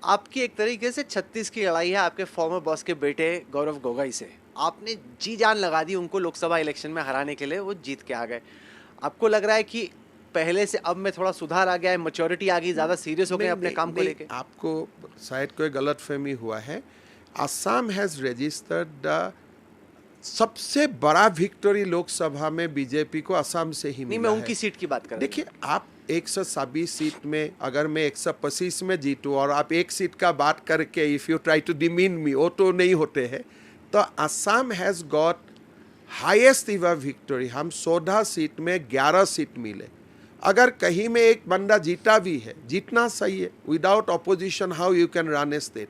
आपकी एक तरीके से 36 की लड़ाई है आपके फॉर्मर बॉस के बेटे गौरव गोगोई से। आपने जी जान लगा दी उनको लोकसभा इलेक्शन में हराने के लिए, वो जीत के आ गए। आपको लग रहा है कि पहले से अब में थोड़ा सुधार आ गया है, मैच्योरिटी आ गई, ज़्यादा सीरियस हो गए नहीं अपने नहीं काम को नहीं, लेके? आपको शायद कोई गलत फहमी हुआ है। असम हैज रजिस्टर्ड द सबसे बड़ा विक्टोरी लोकसभा में बीजेपी को असम से ही नहीं, मैं मिला है। उनकी सीट की बात कर रहा देखिए, आप 126 सीट में अगर मैं 125 में जीतूँ और आप एक सीट का बात करके if you try to demean me, वो तो नहीं होते हैं। तो Assam has got highest ever victory. हम 14 सीट में 11 सीट मिले। अगर कहीं में एक बंदा जीता भी है, जीतना सही है। Without opposition how you can run A state.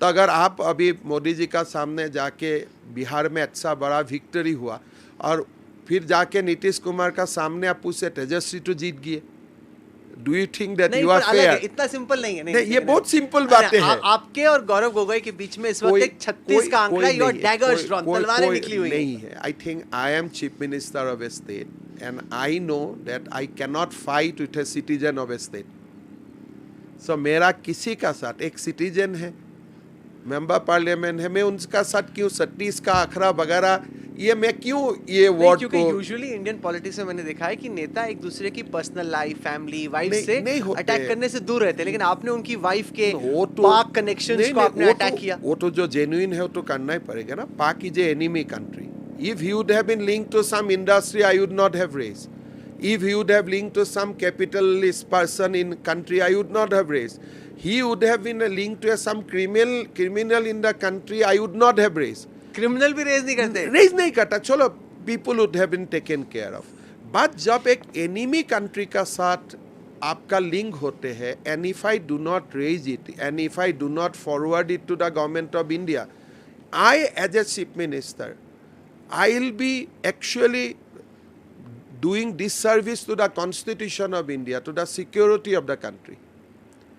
तो अगर आप अभी मोदी जी का सामने जाके बिहार में अच्छा बड़ा विक्ट्री हुआ और फिर जाके नीतीश कुमार का सामने आप पूछे तेजस्वी तो जीत गए, डू यू थिंक दैट नहीं, यू पर आर अलग है, फेयर? इतना सिंपल नहीं है। नहीं, नहीं, ये नहीं, बहुत सिंपल नहीं, बातें हैं। आपके और गौरव गोगोई के बीच में इस वक्त कोई एक 36 कोई का आंकड़ा, कोई योर नहीं है, डैगर्स ड्रॉन, कोई तलवारें कोई निकली हुई हैं। नहीं है। I think I am chief minister of a state and I know that I cannot fight with a citizen of a state. So मेरा किसी का साथ, एक सिटीजन है, मेंबर पार्लियामेंट है, मैं उनका साथ क्यों 36 का आंकड़ा वगैरह, ये मैं क्यों ये नहीं, वर्ड क्योंकि को यूजुअली इंडियन पॉलिटिक्स में मैंने देखा है कि नेता एक दूसरे की पर्सनल लाइफ, फैमिली, वाइफ नहीं से नहीं होते। अटैक करने से दूर रहते हैं, लेकिन आपने उनकी वाइफ के वो तो पाक कनेक्शंस नहीं को नहीं, आपने अटैक किया। वो तो जो जेन्युइन है वो तो करना ही पड़ेगा ना। Pak is a enemy country. If you would have been linked to some industry I would not have raised. If he would have linked to some capitalist person in country, I would not have raised. He would have been linked to some criminal in the country, I would not have raised. Criminal भी raise नहीं करते। Raise नहीं करता, चलो people would have been taken care of. But जब एक enemy country का साथ आपका लिंक होते हैं, and if I do not raise it, and if I do not forward it to the government of India, I as a chief minister, I will be actually doing disservice to the constitution of India, to the security of the country.